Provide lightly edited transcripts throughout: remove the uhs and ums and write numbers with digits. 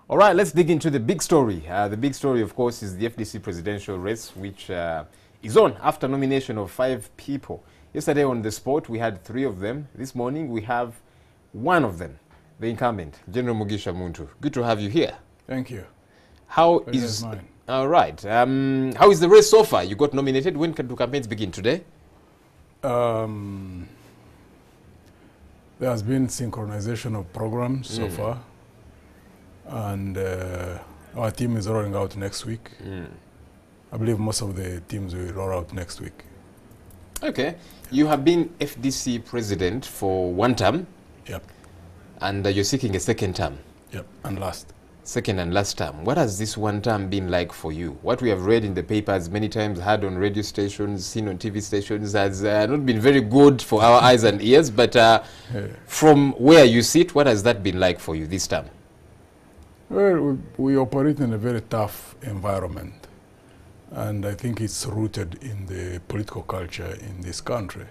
All right, let's dig into the big story. The big story, of course, is the FDC presidential race, which is on after nomination of 5 people. Yesterday on the spot, we had 3 of them. This morning, we have one of them, the incumbent, General Mugisha Muntu. Good to have you here. Thank you. How is mine. All right. How is the race so far? You got nominated. When do campaigns begin? Today? There has been synchronization of programs so far. And our team is rolling out next week. I believe most of the teams will roll out next week. Okay. You have been FDC President for 1 term. Yep. And you're seeking a 2nd term. Yep, and last. 2nd and last term. What has this 1 term been like for you? What we have read in the papers many times, heard on radio stations, seen on TV stations, has not been very good for our eyes and ears. But from where you sit, what has that been like for you this term? Well, we operate in a very tough environment, and I think it's rooted in the political culture in this country.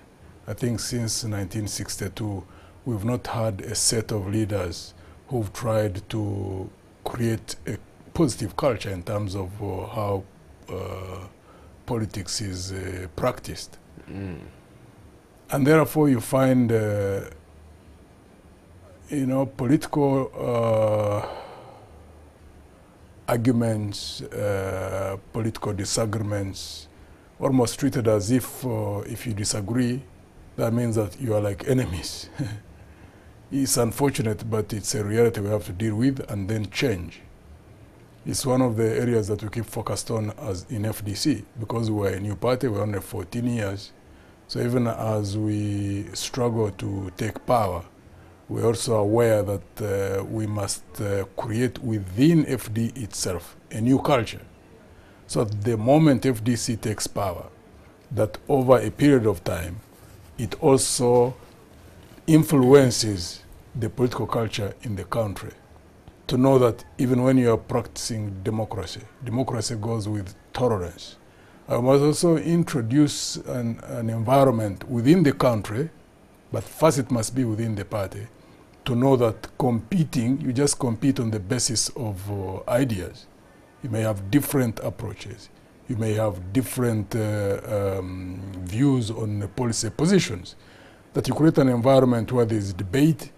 I think since 1962, we've not had a set of leaders who've tried to create a positive culture in terms of how politics is practiced. And therefore, you find, political arguments, political disagreements, almost treated as if you disagree, that means that you are like enemies. It's unfortunate, but it's a reality we have to deal with and then change. It's one of the areas that we keep focused on as in FDC, because we're a new party, we're only 14 years. So even as we struggle to take power, we're also aware that we must create within FD itself a new culture. So the moment FDC takes power, that over a period of time, it also influences the political culture in the country. To know that even when you are practicing democracy, democracy goes with tolerance. I must also introduce an environment within the country, but first it must be within the party, to know that competing, you just compete on the basis of ideas. You may have different approaches. You may have different views on the policy positions. That you create an environment where there is debate,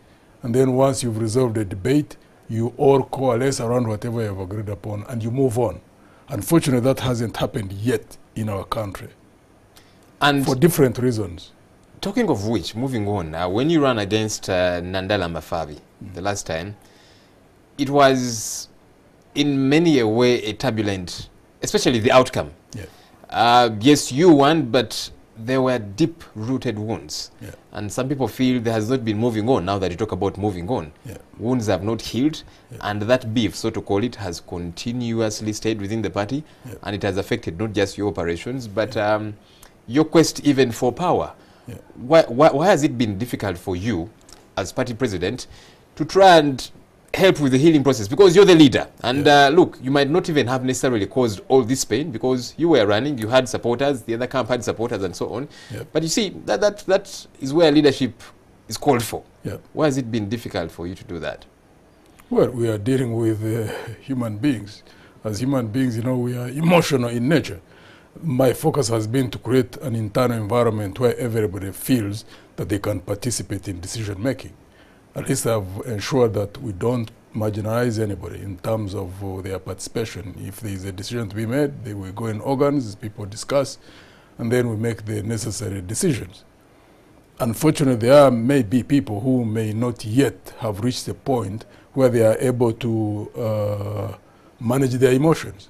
and then once you've resolved the debate, you all coalesce around whatever you have agreed upon, and you move on. Unfortunately, that hasn't happened yet in our country, and for different reasons. Talking of which, moving on, when you ran against Nandala Mafabi the last time, it was in many a way a turbulent, especially the outcome. Yeah. Yes, you won, but there were deep-rooted wounds. Yeah. And some people feel there has not been moving on. Now that you talk about moving on, yeah. Wounds have not healed, and that beef, so to call it, has continuously stayed within the party, and it has affected not just your operations, but your quest even for power. Yeah. Why has it been difficult for you, as party president, to try and help with the healing process? Because you're the leader, and look, you might not even have necessarily caused all this pain, because you were running, you had supporters, the other camp had supporters, and so on. Yeah. But you see, that is where leadership is called for. Yeah. Why has it been difficult for you to do that? Well, we are dealing with human beings. As human beings, we are emotional in nature. My focus has been to create an internal environment where everybody feels that they can participate in decision making. At least I've ensured that we don't marginalize anybody in terms of their participation. If there is a decision to be made, they will go in organs, people discuss, and then we make the necessary decisions. Unfortunately, there may be people who may not yet have reached a point where they are able to manage their emotions.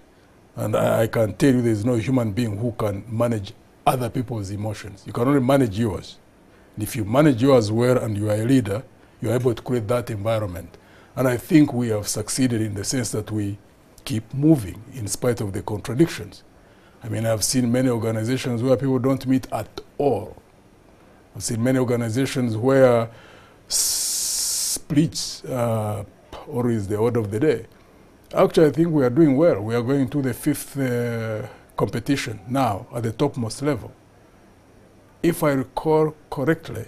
And I can tell you there's no human being who can manage other people's emotions. You can only manage yours. And if you manage yours well and you are a leader, you're able to create that environment. And I think we have succeeded in the sense that we keep moving in spite of the contradictions. I mean, I've seen many organizations where people don't meet at all. I've seen many organizations where splits always the order of the day. Actually, I think we are doing well. We are going to the 5th competition now at the topmost level. If I recall correctly,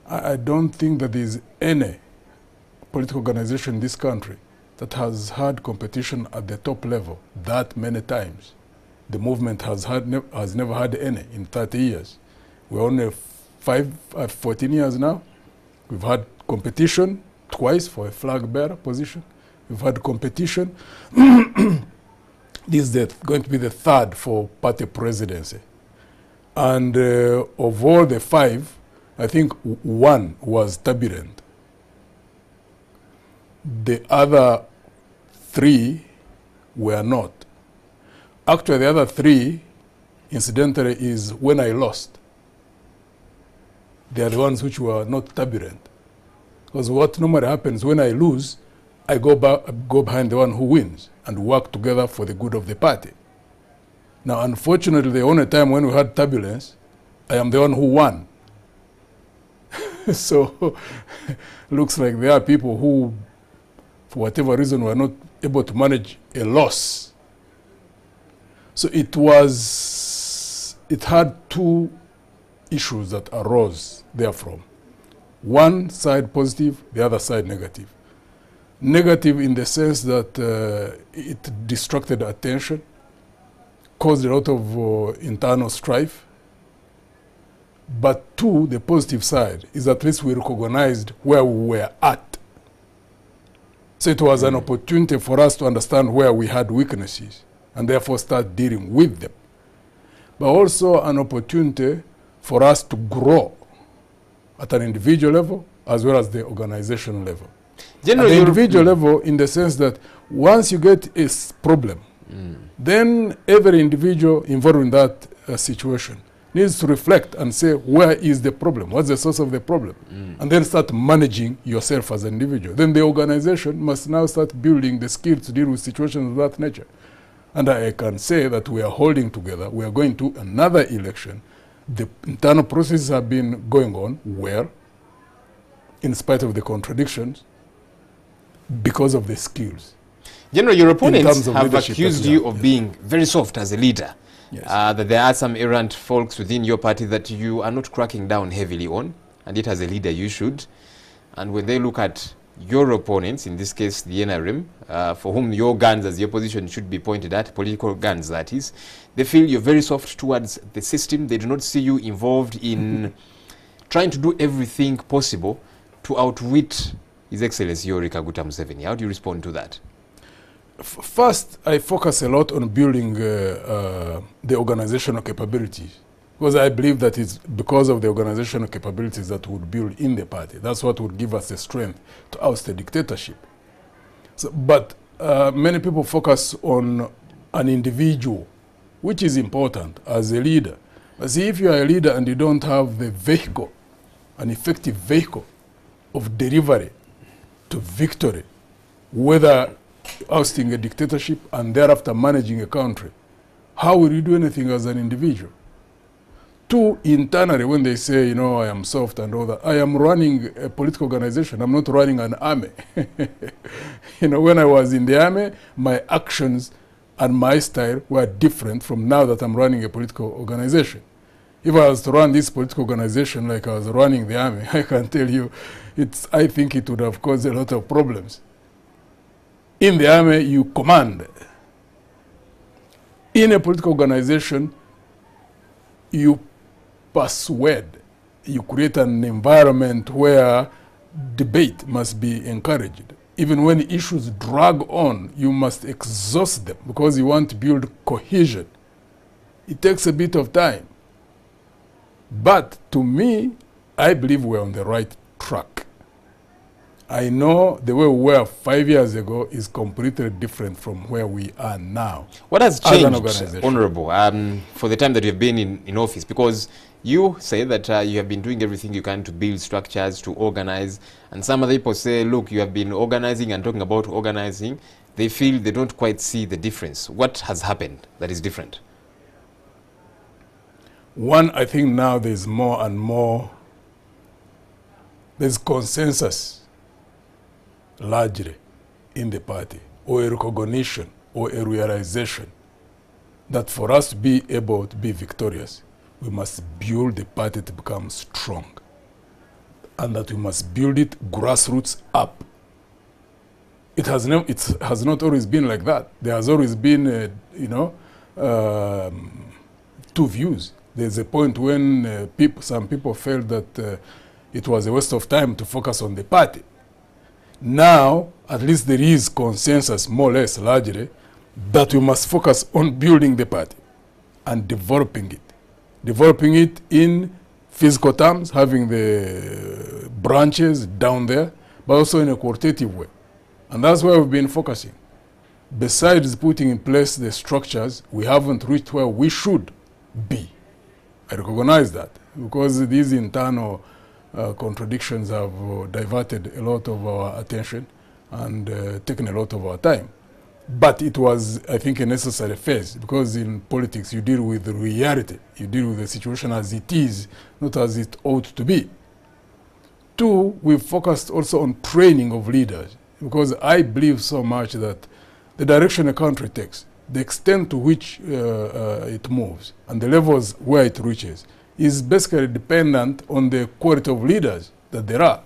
I don't think that there is any political organization in this country that has had competition at the top level that many times. The movement has never had any in 30 years. We're only 14 years now. We've had competition twice for a flag bearer position. We've had competition. This is going to be the third for party presidency. And of all the 5, I think one was turbulent. The other 3 were not. Actually, the other 3, incidentally, is when I lost. They are the ones which were not turbulent. Because what normally happens when I lose, I go behind the one who wins and work together for the good of the party. Now, unfortunately, the only time when we had turbulence, I am the one who won. So, looks like there are people who, for whatever reason, were not able to manage a loss. So it had 2 issues that arose therefrom. One side positive, the other side negative. Negative in the sense that it distracted attention, caused a lot of internal strife. But 2, the positive side, is at least we recognized where we were at. So it was an opportunity for us to understand where we had weaknesses and therefore start dealing with them. But also an opportunity for us to grow at an individual level as well as the organizational level. At the individual level, in the sense that once you get a problem, then every individual involved in that situation needs to reflect and say, where is the problem? What's the source of the problem? And then start managing yourself as an individual. Then the organization must now start building the skills to deal with situations of that nature. And I can say that we are holding together. We are going to another election. The internal processes have been going on well, in spite of the contradictions, because of the skills. General, your opponents have accused you of being very soft as a leader. Yes. That there are some errant folks within your party that you are not cracking down heavily on, and yet as a leader you should. And when they look at your opponents, in this case the NRM, for whom your guns as the opposition should be pointed at, political guns that is, they feel you're very soft towards the system. They do not see you involved in trying to do everything possible to outwit His Excellency Yoweri Kaguta Museveni. How do you respond to that? First, I focus a lot on building the organizational capabilities, because I believe that it's because of the organizational capabilities that would build in the party. That's what would give us the strength to oust the dictatorship. So, but many people focus on an individual, which is important as a leader. But see, if you are a leader and you don't have the vehicle, an effective vehicle of delivery to victory, whether ousting a dictatorship and thereafter managing a country, how will you do anything as an individual? 2, internally, when they say, you know, I am soft and all that, I am running a political organization. I'm not running an army. You know, when I was in the army, my actions and my style were different from now that I'm running a political organization. If I was to run this political organization like I was running the army, I can tell you, I think it would have caused a lot of problems. In the army, you command. In a political organization, you persuade. You create an environment where debate must be encouraged. Even when issues drag on, you must exhaust them because you want to build cohesion. It takes a bit of time. But to me, I believe we're on the right track. I know the way we were 5 years ago is completely different from where we are now. What has changed, Honorable, for the time that you've been in office? Because you say that you have been doing everything you can to build structures, to organize, and some other people say, look, you have been organizing and talking about organizing. They feel they don't quite see the difference. What has happened that is different? One, I think now there's more and more, there's consensus largely in the party, or a recognition or a realization that for us to be able to be victorious, we must build the party to become strong, and that we must build it grassroots up. It has not always been like that. There has always been, two views. There's a point when some people felt that it was a waste of time to focus on the party. Now, at least there is consensus, more or less, largely, that we must focus on building the party and developing it. Developing it in physical terms, having the branches down there, but also in a qualitative way. And that's where we've been focusing. Besides putting in place the structures, we haven't reached where we should be. I recognize that, because these internal contradictions have diverted a lot of our attention and taken a lot of our time. But it was, I think, a necessary phase, because in politics you deal with the reality. You deal with the situation as it is, not as it ought to be. Two, we've focused also on training of leaders, because I believe so much that the direction a country takes, the extent to which it moves, and the levels where it reaches, is basically dependent on the quality of leaders that there are.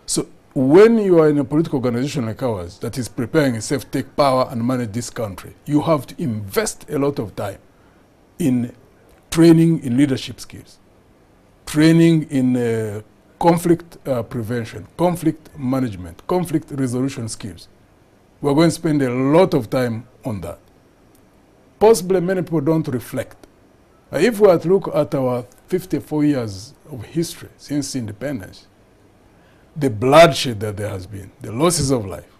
So when you are in a political organization like ours that is preparing itself to take power and manage this country, you have to invest a lot of time in training in leadership skills, training in conflict prevention, conflict management, conflict resolution skills. We're going to spend a lot of time on that. Possibly many people don't reflect. If we were to look at our 54 years of history since independence, the bloodshed that there has been, the losses of life,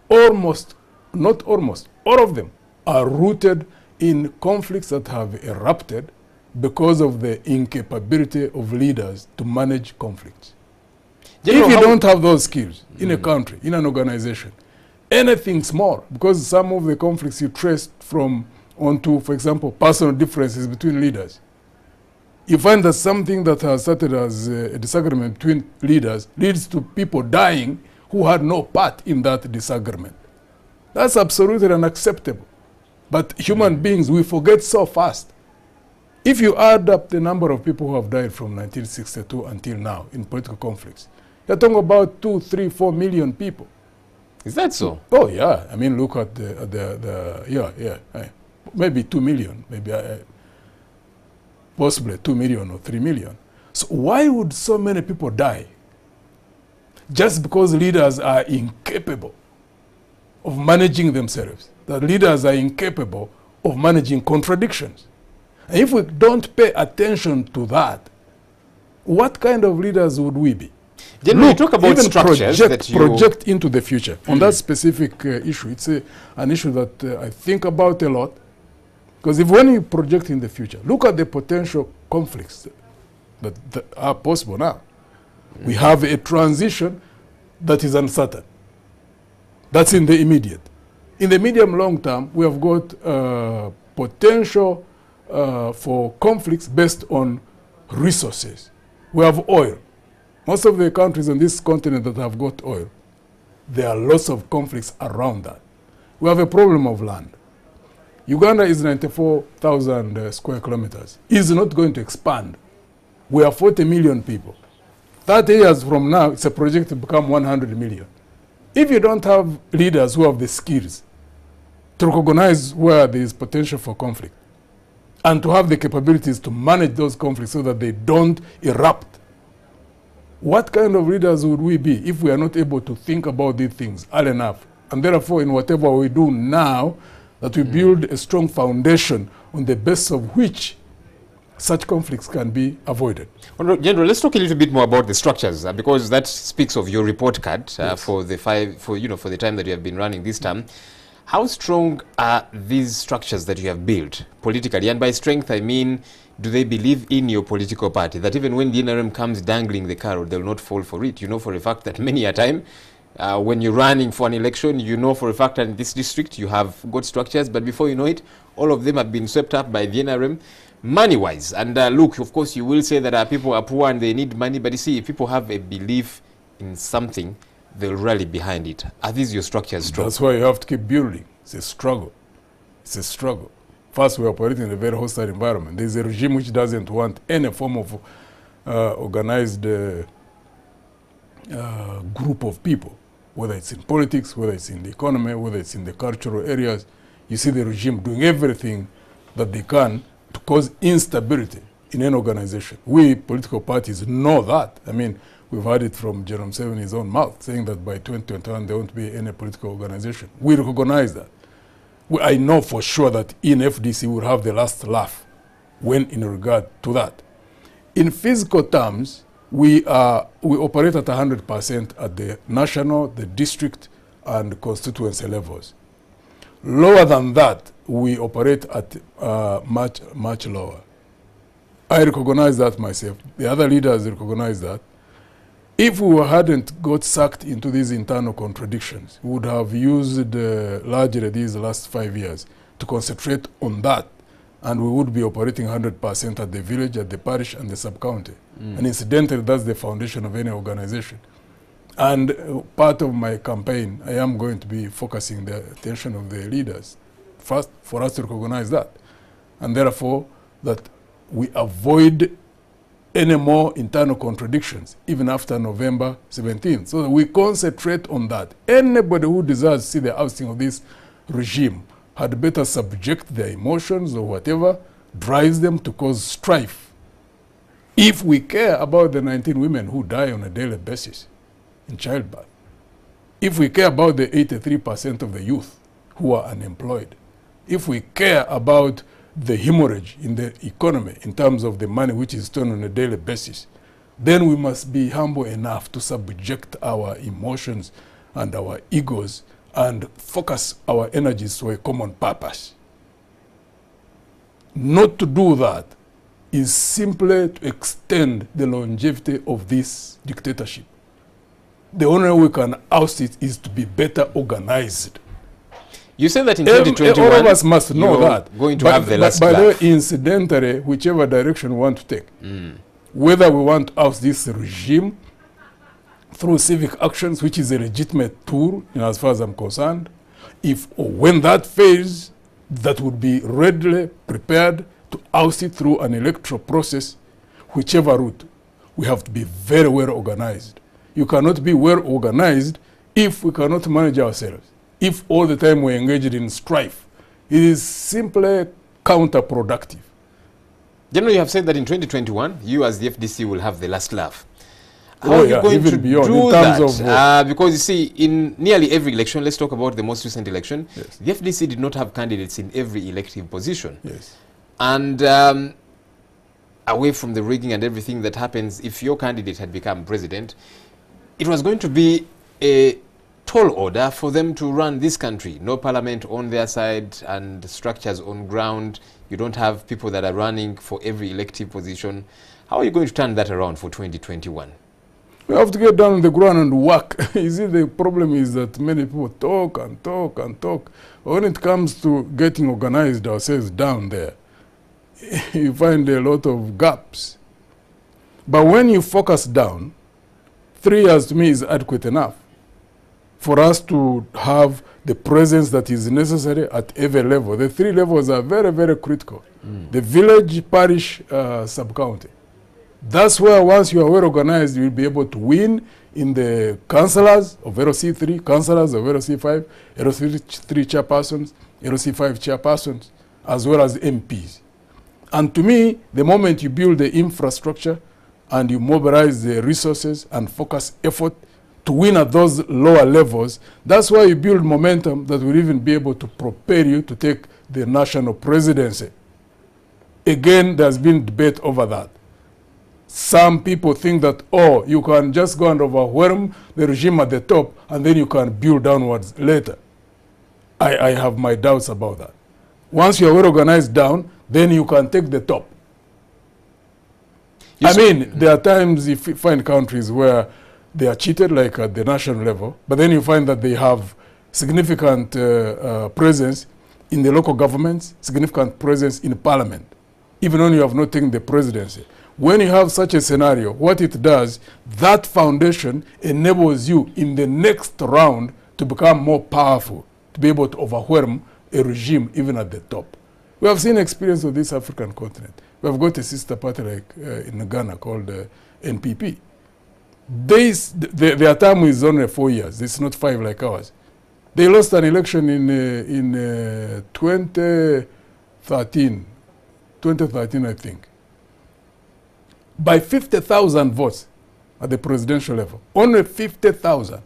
almost, not almost, all of them are rooted in conflicts that have erupted because of the incapability of leaders to manage conflicts. If you don't have those skills in a country, in an organization, anything small, because some of the conflicts you traced from onto, for example, personal differences between leaders, you find that something that has started as a disagreement between leaders leads to people dying who had no part in that disagreement. That's absolutely unacceptable. But human beings, we forget so fast. If you add up the number of people who have died from 1962 until now in political conflicts, you're talking about 2, 3, 4 million people. Is that so? Oh, yeah. I mean, look at maybe 2 million, maybe possibly 2 million or 3 million. So why would so many people die? Just because leaders are incapable of managing themselves. That leaders are incapable of managing contradictions. And if we don't pay attention to that, what kind of leaders would we be? Look, talk about even structures project into the future. On that specific issue, it's an issue that I think about a lot. Because when you project in the future, look at the potential conflicts that are possible now. We have a transition that is uncertain. That's in the immediate. In the medium long term, we have got potential for conflicts based on resources. We have oil. Most of the countries on this continent that have got oil, there are lots of conflicts around that. We have a problem of land. Uganda is 94,000 square kilometers. It's not going to expand. We are 40 million people. 30 years from now, it's a project to become 100 million. If you don't have leaders who have the skills to recognize where there is potential for conflict and to have the capabilities to manage those conflicts so that they don't erupt, what kind of leaders would we be if we are not able to think about these things early enough? And therefore, in whatever we do now, that we build a strong foundation on the basis of which such conflicts can be avoided. Well, General, let's talk a little bit more about the structures, because that speaks of your report card Yes. for the for the time that you have been running this term. How strong are these structures that you have built politically? And by strength, I mean, do they believe in your political party? That even when the NRM comes dangling the carrot, they'll not fall for it. You know for a fact that many a time, when you're running for an election, you know for a fact that in this district you have got structures, but before you know it, all of them have been swept up by the NRM, money-wise. And look, of course, you will say that people are poor and they need money, but you see, if people have a belief in something, they'll rally behind it. Are these your structures strong? That's why you have to keep building. It's a struggle. It's a struggle. First, we operate in a very hostile environment. There's a regime which doesn't want any form of organized group of people. whether it's in politics, whether it's in the economy, whether it's in the cultural areas. You see the regime doing everything that they can to cause instability in an organization. We political parties know that. I mean, we've heard it from Jerome Museveni's own mouth, saying that by 2021 there won't be any political organization. We recognize that. I know for sure that in FDC we'll have the last laugh when in regard to that. In physical terms, we operate at 100% at the national, the district, and constituency levels. Lower than that, we operate at much lower. I recognize that myself. The other leaders recognize that. If we hadn't got sucked into these internal contradictions, we would have used largely these last 5 years to concentrate on that, and we would be operating 100% at the village, at the parish, and the sub-county. And incidentally, that's the foundation of any organization. And part of my campaign, I am going to be focusing the attention of the leaders, first, for us to recognize that. And therefore, that we avoid any more internal contradictions, even after November 17th. So that we concentrate on that. Anybody who desires to see the ousting of this regime had better subject their emotions or whatever drives them to cause strife. If we care about the 19 women who die on a daily basis in childbirth, if we care about the 83% of the youth who are unemployed, if we care about the hemorrhage in the economy in terms of the money which is stolen on a daily basis, then we must be humble enough to subject our emotions and our egos and focus our energies to a common purpose. Not to do that is simply to extend the longevity of this dictatorship. The only way we can oust it is to be better organized. You said that in 2021, all of us must know that. Going to have the last laugh. By the way, incidentally, whichever direction we want to take, whether we want to oust this regime through civic actions, which is a legitimate tool, as far as I'm concerned, if or when that fails, that would be readily prepared to oust it through an electoral process, whichever route. We have to be very well organized. You cannot be well organized if we cannot manage ourselves. If all the time we're engaged in strife, it is simply counterproductive. General, you have said that in 2021, you as the FDC will have the last laugh. How are you going to do that? Because you see, in nearly every election, let's talk about the most recent election, yes, the FDC did not have candidates in every elective position. Yes. And away from the rigging and everything that happens, if your candidate had become president, it was going to be a tall order for them to run this country. No parliament on their side and structures on ground. You don't have people that are running for every elective position. How are you going to turn that around for 2021? We have to get down on the ground and work. You see, the problem is that many people talk and talk and talk. When it comes to getting organized ourselves down there, you find a lot of gaps. But when you focus down, 3 years to me is adequate enough for us to have the presence that is necessary at every level. The 3 levels are very, very critical. The village, parish, sub-county. That's where once you are well organized, you will be able to win in the councillors of LOC3, councillors of LOC5, LOC3 chairpersons, LOC5 chairpersons, as well as MPs. And to me, the moment you build the infrastructure and you mobilize the resources and focus effort to win at those lower levels, that's why you build momentum that will even be able to propel you to take the national presidency. Again, there's been debate over that. Some people think that, oh, you can just go and overwhelm the regime at the top and then you can build downwards later. I have my doubts about that. Once you're well organized down, then you can take the top. I mean, there are times if you find countries where they are cheated, like at the national level, but then you find that they have significant presence in the local governments, significant presence in parliament, even when you have not taken the presidency. When you have such a scenario, what it does, that foundation enables you in the next round to become more powerful, to be able to overwhelm a regime even at the top. We have seen experience of this African continent. We have got a sister party like in Ghana called NPP. Their term is only 4 years. It's not 5 like ours. They lost an election in 2013, I think, by 50,000 votes at the presidential level. Only 50,000.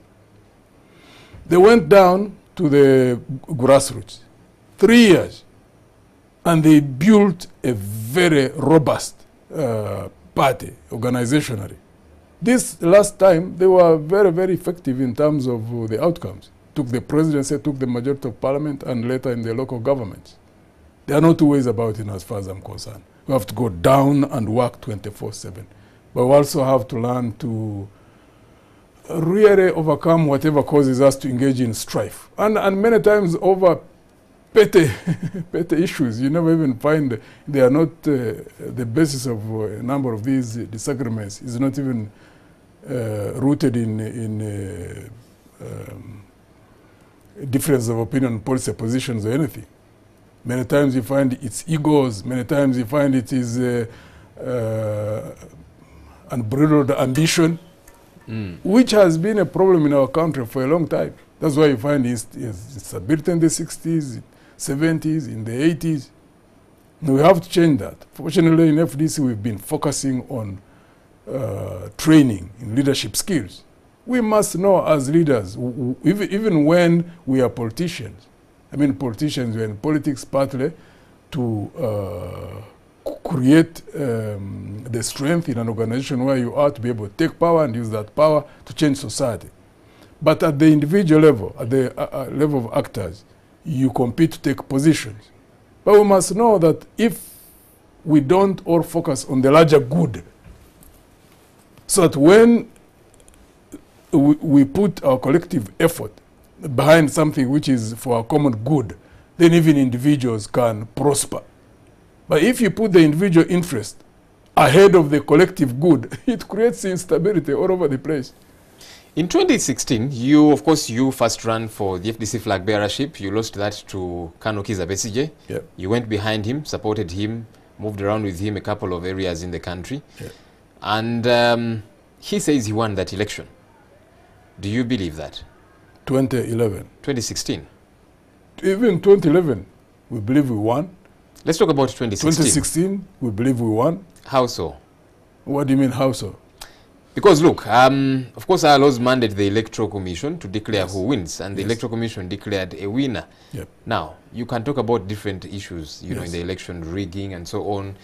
They went down to the grassroots. 3 years. And they built a very robust party, organizationally. This last time, they were very, very effective in terms of the outcomes. Took the presidency, took the majority of parliament, and later in the local governments. There are no two ways about it as far as I'm concerned. We have to go down and work 24/7. But we also have to learn to really overcome whatever causes us to engage in strife. And many times over petty issues. You never even find they are not the basis of a number of these disagreements is not even rooted in difference of opinion, policy positions, or anything. Many times you find it's egos. Many times you find it is unbridled ambition, which has been a problem in our country for a long time. That's why you find instability in the 60s, 70s, in the 80s. We have to change that. Fortunately, in FDC, we've been focusing on training in leadership skills. We must know as leaders, even when we are politicians, I mean politicians, we're in politics partly to create the strength in an organization where you are to be able to take power and use that power to change society. But at the individual level, at the level of actors, you compete to take positions. But we must know that if we don't all focus on the larger good, so that when we put our collective effort behind something which is for our common good, then even individuals can prosper. But if you put the individual interest ahead of the collective good, it creates instability all over the place. In 2016, you first ran for the FDC flag bearership. You lost that to Kano Kiza Besigye. Yep. You went behind him, supported him, moved around with him a couple of areas in the country. Yep. And he says he won that election. Do you believe that? 2011. 2016. Even 2011, we believe we won. Let's talk about 2016. 2016, we believe we won. How so? What do you mean, how so? Because look, of course our laws mandate the Electoral Commission to declare Yes. who wins, and the Yes. Electoral Commission declared a winner. Yep. Now, you can talk about different issues, you know, Yes. in the election, rigging and so on.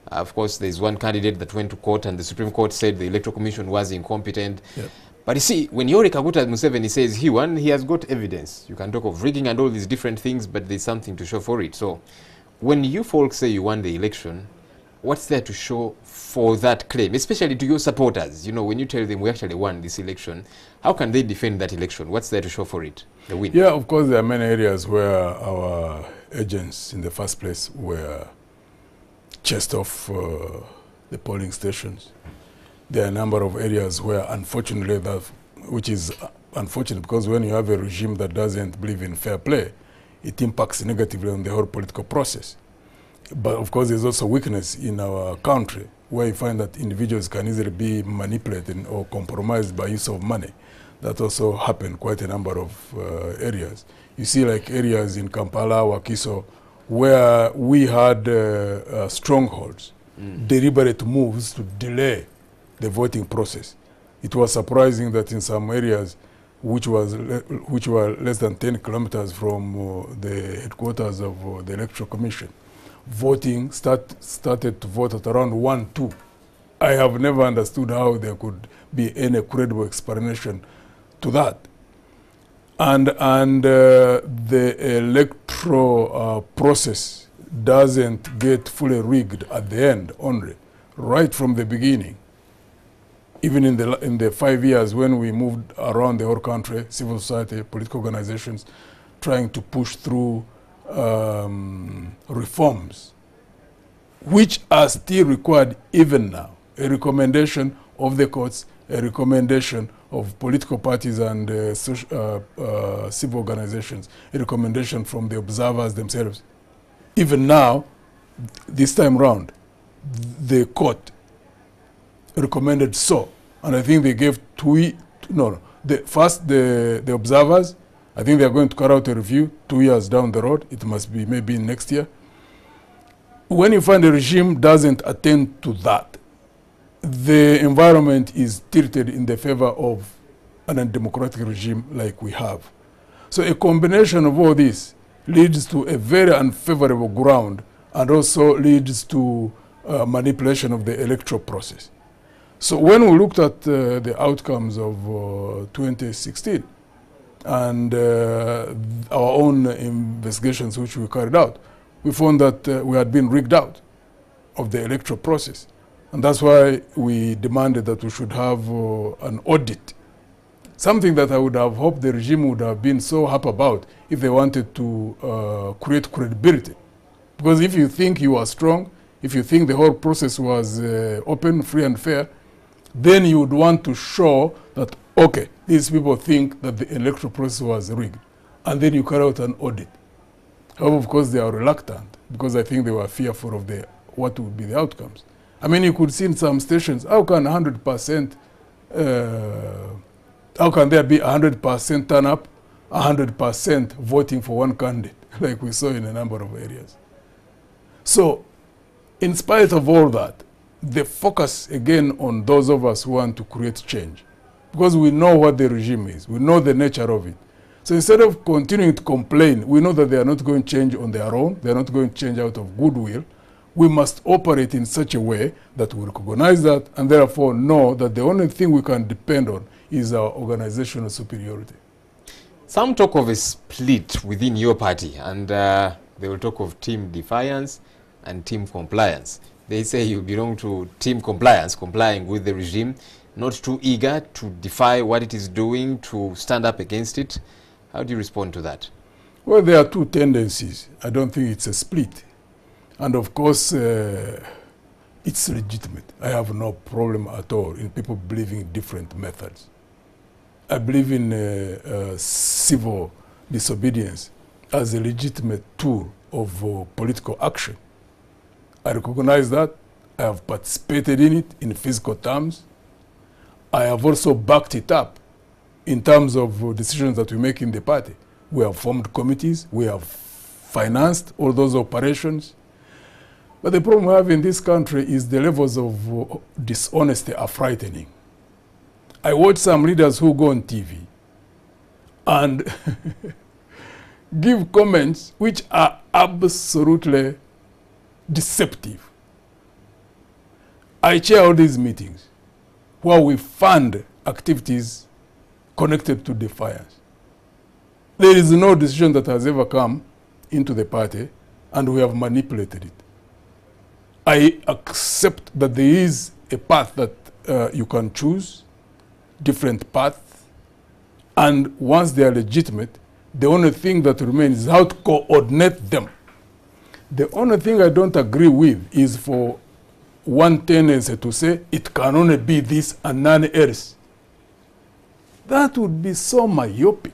Of course, there's one candidate that went to court and the Supreme Court said the Electoral Commission was incompetent. Yep. But you see, when Yoweri Kaguta Museveni says he won, he has got evidence. You can talk of rigging and all these different things, but there's something to show for it. So, when you folks say you won the election, what's there to show for that claim, especially to your supporters? You know, when you tell them we actually won this election, how can they defend that election? What's there to show for it, the win? Yeah, of course, there are many areas where our agents in the first place were chased off the polling stations. There are a number of areas where, unfortunately, which is unfortunate because when you have a regime that doesn't believe in fair play, it impacts negatively on the whole political process. But of course, there's also weakness in our country where you find that individuals can easily be manipulated or compromised by use of money. That also happened quite a number of areas. You see like areas in Kampala, Wakiso, where we had strongholds, deliberate moves to delay the voting process. It was surprising that in some areas which were less than 10 kilometers from the headquarters of the Electoral Commission, voting started to vote at around 1, 2. I have never understood how there could be any credible explanation to that. And the electoral process doesn't get fully rigged at the end only, right from the beginning. Even in the 5 years when we moved around the whole country, civil society, political organizations, trying to push through reforms, which are still required even now. A recommendation of the courts, a recommendation of political parties and civil organizations, a recommendation from the observers themselves. Even now, this time round, the court recommended so And I think they gave the observers, I think they are going to carry out a review 2 years down the road. It must be maybe next year. When you find a regime doesn't attend to that, the environment is tilted in the favor of an undemocratic regime like we have. So a combination of all this leads to a very unfavorable ground and also leads to manipulation of the electoral process. So when we looked at the outcomes of 2016 and our own investigations which we carried out, we found that we had been rigged out of the electoral process. And that's why we demanded that we should have an audit. Something that I would have hoped the regime would have been so happy about if they wanted to create credibility. Because if you think you are strong, if you think the whole process was open, free and fair, then you would want to show that, okay, these people think that the electoral process was rigged. And then you carry out an audit. However, of course, they are reluctant because I think they were fearful of what would be the outcomes. I mean, you could see in some stations, how can 100%, how can there be 100% turn up, 100% voting for one candidate, like we saw in a number of areas. So, in spite of all that, the focus again on those of us who want to create change, because we know what the regime is, we know the nature of it. So instead of continuing to complain, we know that they are not going to change on their own, they are not going to change out of goodwill. We must operate in such a way that we recognize that and therefore know that the only thing we can depend on is our organizational superiority. Some talk of a split within your party, and they will talk of Team Defiance and Team Compliance. They say you belong to Team Compliance, complying with the regime, not too eager to defy what it is doing, to stand up against it. How do you respond to that? Well, there are two tendencies. I don't think it's a split. And of course, it's legitimate. I have no problem at all in people believing in different methods. I believe in civil disobedience as a legitimate tool of political action. I recognize that. I have participated in it in physical terms. I have also backed it up in terms of decisions that we make in the party. We have formed committees. We have financed all those operations. But the problem we have in this country is the levels of dishonesty are frightening. I watch some leaders who go on TV and give comments which are absolutely deceptive. I chair all these meetings where we fund activities connected to Defiance. There is no decision that has ever come into the party and we have manipulated it. I accept that there is a path that you can choose, different paths, and once they are legitimate, the only thing that remains is how to coordinate them. The only thing I don't agree with is for one tendency to say it can only be this and none else. That would be so myopic.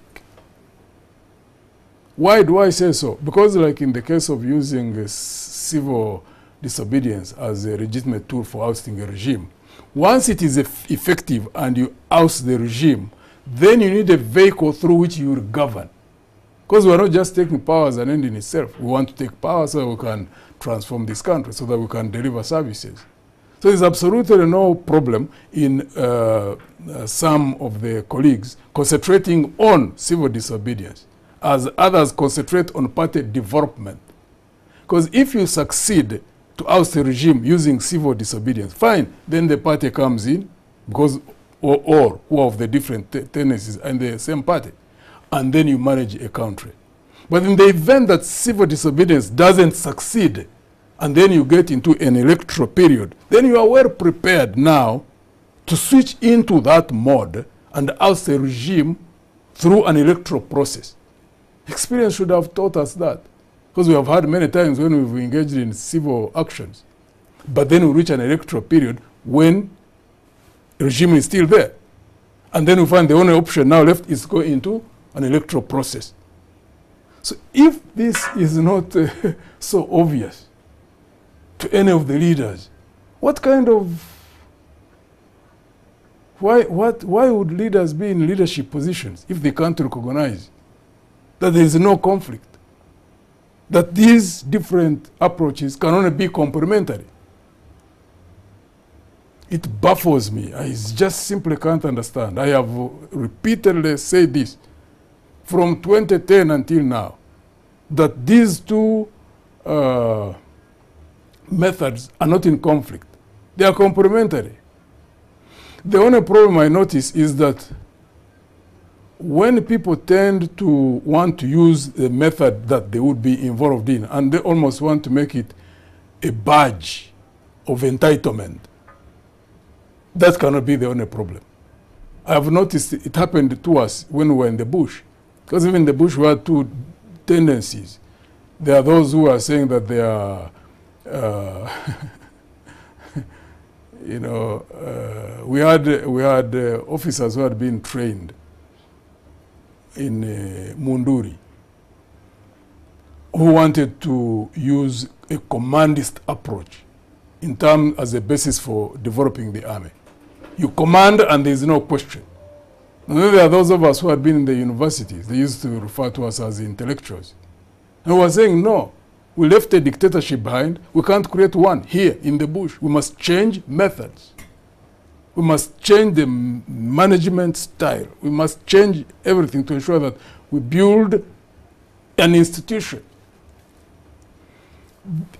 Why do I say so? Because like in the case of using civil disobedience as a legitimate tool for ousting a regime, once it is effective and you oust the regime, then you need a vehicle through which you will govern. Because we are not just taking power as an end in itself. We want to take power so that we can transform this country, so that we can deliver services. So there's absolutely no problem in some of the colleagues concentrating on civil disobedience, as others concentrate on party development. Because if you succeed to oust the regime using civil disobedience, fine, then the party comes in, because or of the different tendencies in the same party, and then you manage a country. But in the event that civil disobedience doesn't succeed, and then you get into an electoral period, then you are well prepared now to switch into that mode and oust the regime through an electoral process. Experience should have taught us that, because we have had many times when we've engaged in civil actions, but then we reach an electoral period when the regime is still there. And then we find the only option now left is to go into an electoral process. So if this is not so obvious to any of the leaders, what kind of Why would leaders be in leadership positions if they can't recognize that there is no conflict? That these different approaches can only be complementary? It baffles me. I just simply can't understand. I have repeatedly said this from 2010 until now, that these two methods are not in conflict. They are complementary. The only problem I notice is that when people tend to want to use the method that they would be involved in, and they almost want to make it a badge of entitlement, that cannot be the only problem. I have noticed it happened to us when we were in the bush. Because even in the bush we had two tendencies. There are those who are saying that they are, you know, we had officers who had been trained in Munduri, who wanted to use a commandist approach in terms as a basis for developing the army. You command and there is no question. And then there are those of us who had been in the universities. They used to refer to us as intellectuals. And we were saying, no, we left a dictatorship behind. We can't create one here in the bush. We must change methods. We must change the management style. We must change everything to ensure that we build an institution.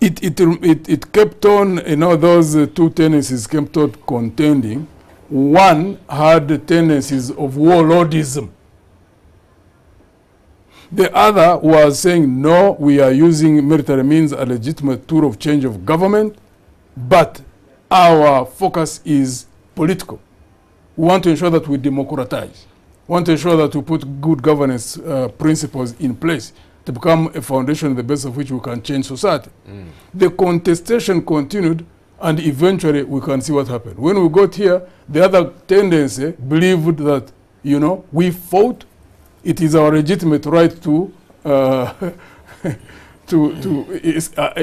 It kept on, you know, those two tendencies kept on contending. One had tendencies of warlordism. The other was saying, no, we are using military means a legitimate tool of change of government, but our focus is political. We want to ensure that we democratize. We want to ensure that we put good governance principles in place to become a foundation on the basis of which we can change society. The contestation continued, and eventually we can see what happened. When we got here, the other tendency believed that, you know, we fought. It is our legitimate right to a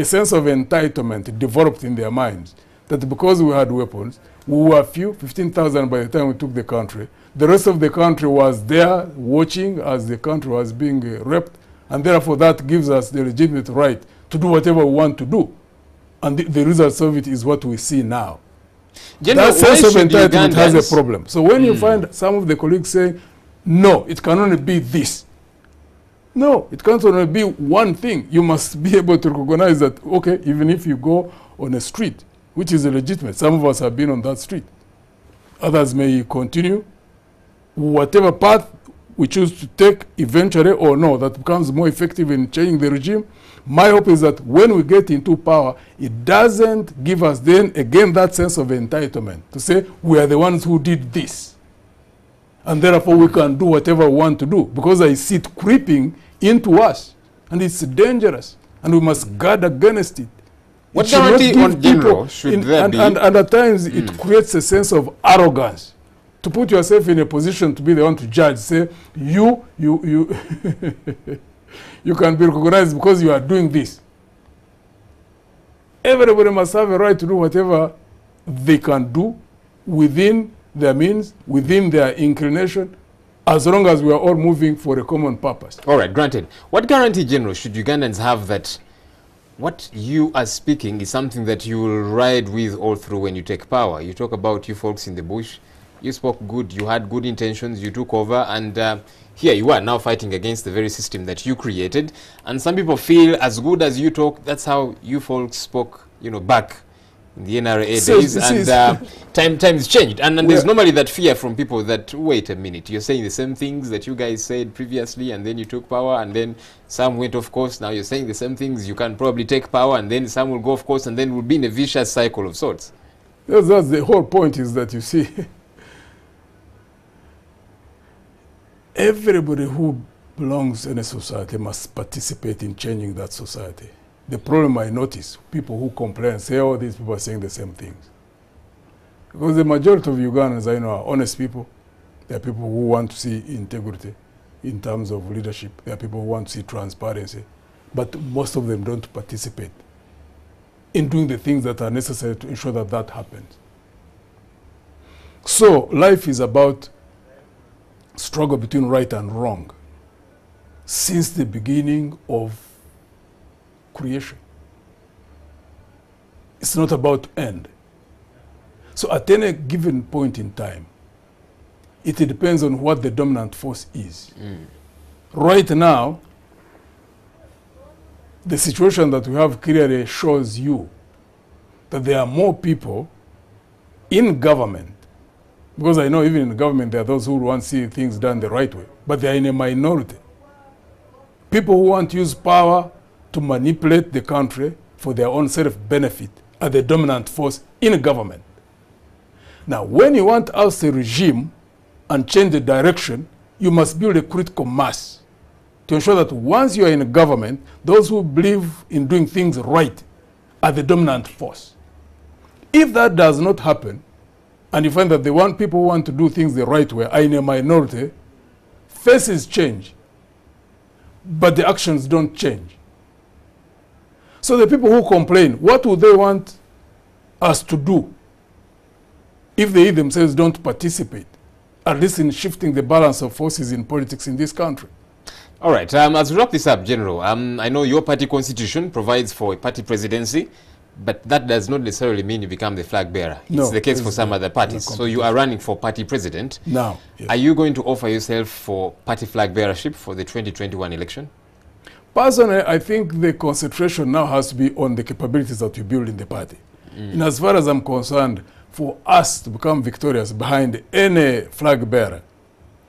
sense of entitlement developed in their minds, that because we had weapons, we were few, 15,000 by the time we took the country. The rest of the country was there watching as the country was being raped, and therefore that gives us the legitimate right to do whatever we want to do. And the results of it is what we see now. General, that sense of entitlement has a problem. So when you find some of the colleagues saying, no, it can only be this. No, it can't only be one thing. You must be able to recognize that, okay, even if you go on a street, which is legitimate, some of us have been on that street. Others may continue. Whatever path we choose to take eventually, or no, that becomes more effective in changing the regime. My hope is that when we get into power, it doesn't give us then again that sense of entitlement to say we are the ones who did this, and therefore we can do whatever we want to do, because I see it creeping into us, and it's dangerous, and we must guard against it. What guarantee on general should there be? And at times it creates a sense of arrogance to put yourself in a position to be the one to judge, say you you can be recognized because you are doing this. Everybody must have a right to do whatever they can do within their means, within their inclination, as long as we are all moving for a common purpose. All right, granted. What guarantee, General, should Ugandans have that what you are speaking is something that you will ride with all through when you take power? You talk about you folks in the bush. You spoke good, you had good intentions, you took over, and here you are now fighting against the very system that you created. And some people feel as good as you talk, that's how you folks spoke, you know, back in the NRA days, and times changed. And there's normally that fear from people that, wait a minute, you're saying the same things that you guys said previously, and then you took power, and then some went off course, now you're saying the same things, you can probably take power, and then some will go off course, and then we'll be in a vicious cycle of sorts. Yes, that's the whole point, is that you see, everybody who belongs in a society must participate in changing that society. The problem I notice, people who complain, say, oh, these people are saying the same things. Because the majority of Ugandans I know are honest people. There are people who want to see integrity in terms of leadership. There are people who want to see transparency. But most of them don't participate in doing the things that are necessary to ensure that that happens. So life is about struggle between right and wrong since the beginning of creation. It's not about end. So at any given point in time, it depends on what the dominant force is. Right now, the situation that we have clearly shows you that there are more people in government, because I know even in government there are those who want to see things done the right way, but they are in a minority. People who want to use power to manipulate the country for their own self-benefit are the dominant force in government. Now, when you want to oust a regime and change the direction, you must build a critical mass to ensure that once you are in government, those who believe in doing things right are the dominant force. If that does not happen, and you find that the one people who want to do things the right way are in a minority, faces change, but the actions don't change. So the people who complain, what would they want us to do if they themselves don't participate, at least in shifting the balance of forces in politics in this country? All right, as we wrap this up, General, I know your party constitution provides for a party presidency, but that does not necessarily mean you become the flag bearer. It's the case for some other parties. So you are running for party president. Now, yes. Are you going to offer yourself for party flag bearership for the 2021 election? Personally, I think the concentration now has to be on the capabilities that we build in the party. And as far as I'm concerned, for us to become victorious behind any flag bearer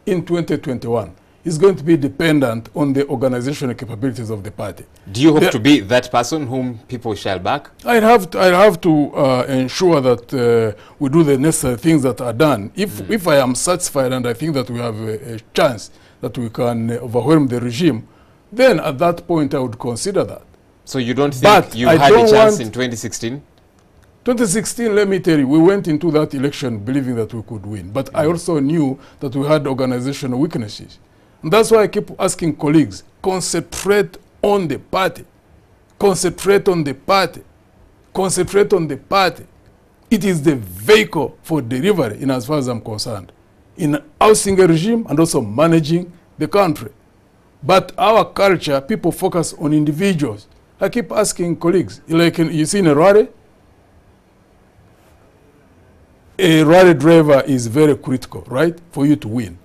in 2021 is going to be dependent on the organizational capabilities of the party. Do you hope to be that person whom people shall back? I have to ensure that we do the necessary things that are done. If I am satisfied and I think that we have a chance that we can overwhelm the regime, then at that point I would consider that. So you don't think you had a chance in 2016? 2016, let me tell you, we went into that election believing that we could win. But I also knew that we had organizational weaknesses. And that's why I keep asking colleagues, concentrate on the party. Concentrate on the party. Concentrate on the party. It is the vehicle for delivery, in as far as I'm concerned, in ousting a regime and also managing the country. But our culture, people focus on individuals. I keep asking colleagues, like you see in a rally driver is very critical, right, for you to win.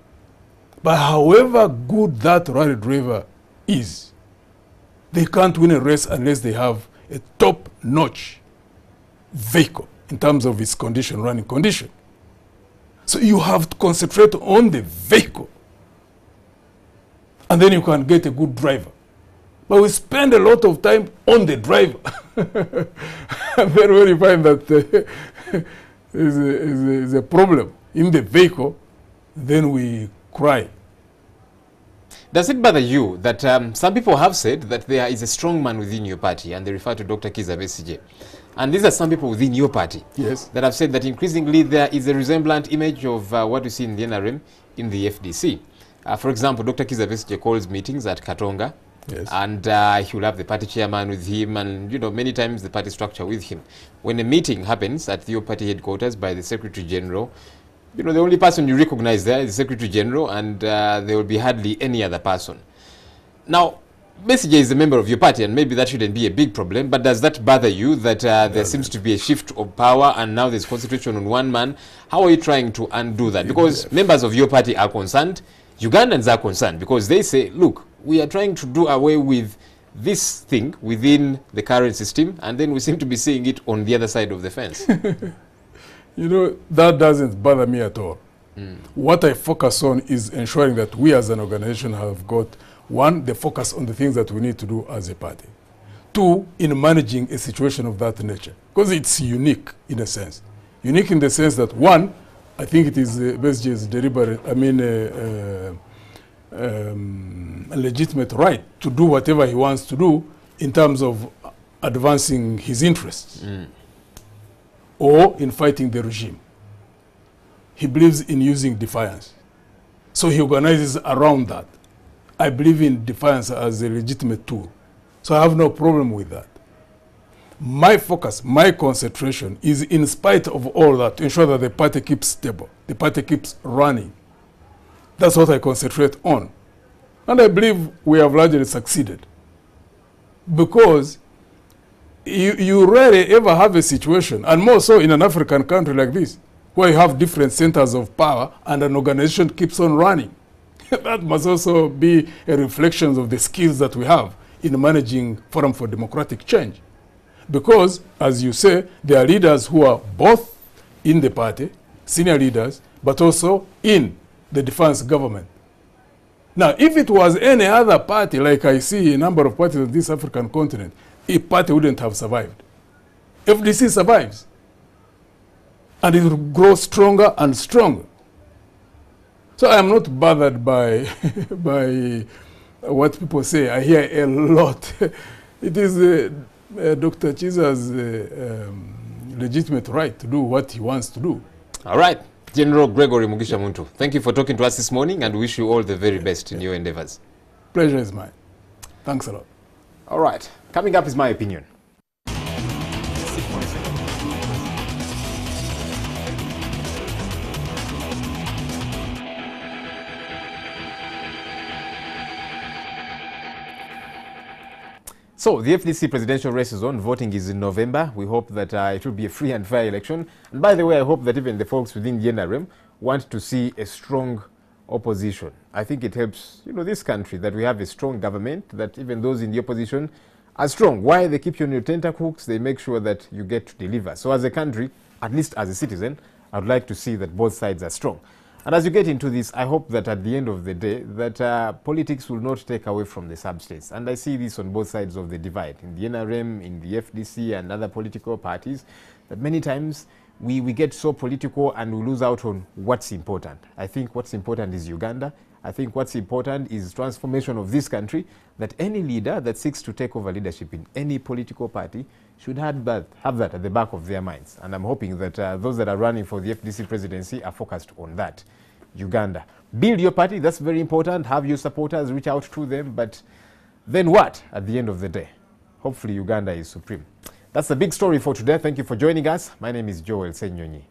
But however good that rally driver is, they can't win a race unless they have a top-notch vehicle in terms of its condition, running condition. So you have to concentrate on the vehicle, and then you can get a good driver. But we spend a lot of time on the driver. And then when you find that is a problem in the vehicle, then we cry. Does it bother you that some people have said that there is a strong man within your party, and they refer to Dr. Kizza Besigye? And these are some people within your party, yes, that have said that increasingly there is a resemblant image of what we see in the NRM in the FDC. For example, Dr. Kizza Besigye calls meetings at Katonga, yes, and he will have the party chairman with him, and many times the party structure with him. When a meeting happens at your party headquarters by the Secretary General, the only person you recognize there is the Secretary General, and there will be hardly any other person. Now, Besigye is a member of your party, and maybe that shouldn't be a big problem, but does that bother you that there seems to be a shift of power and now there's concentration on one man? How are you trying to undo that? Because members of your party are concerned, Ugandans are concerned, because they say, look, we are trying to do away with this thing within the current system, and then we seem to be seeing it on the other side of the fence. That doesn't bother me at all. What I focus on is ensuring that we as an organization have got, one, the focus on the things that we need to do as a party. Two, in managing a situation of that nature. Because it's unique in a sense. Unique in the sense that, one, I think it is Besigye's deliberate, a legitimate right to do whatever he wants to do in terms of advancing his interests or in fighting the regime. He believes in using defiance. So he organizes around that. I believe in defiance as a legitimate tool. So I have no problem with that. My focus, my concentration is, in spite of all that, to ensure that the party keeps stable, the party keeps running. That's what I concentrate on. And I believe we have largely succeeded. Because you rarely ever have a situation, and more so in an African country like this, where you have different centers of power and an organization keeps on running. That must also be a reflection of the skills that we have in managing Forum for Democratic Change. Because, as you say, there are leaders who are both in the party, senior leaders, but also in the Defiance government. Now, if it was any other party, like I see a number of parties on this African continent, a party wouldn't have survived. FDC survives. And it will grow stronger and stronger. So I am not bothered by, by what people say. I hear a lot. It is Dr. Chiza's legitimate right to do what he wants to do. All right. General Gregory Mugisha Muntu, thank you for talking to us this morning and wish you all the very best in your endeavors. Pleasure is mine. Thanks a lot. All right. Coming up is my opinion. So, the FDC presidential race is on. Voting is in November. We hope that it will be a free and fair election. And by the way, I hope that even the folks within the NRM want to see a strong opposition. I think it helps, this country, that we have a strong government, that even those in the opposition are strong. Why? They keep you on your tenterhooks. They make sure that you get to deliver. So as a country, at least as a citizen, I would like to see that both sides are strong. And as you get into this, I hope that at the end of the day, that politics will not take away from the substance. And I see this on both sides of the divide, in the NRM, in the FDC, and other political parties, that many times we get so political and we lose out on what's important. I think what's important is Uganda. I think what's important is transformation of this country, that any leader that seeks to take over leadership in any political party should have that at the back of their minds. And I'm hoping that those that are running for the FDC presidency are focused on that. Uganda. Build your party, that's very important. Have your supporters, reach out to them. But then what at the end of the day? Hopefully Uganda is supreme. That's the big story for today. Thank you for joining us. My name is Joel Senyonyi.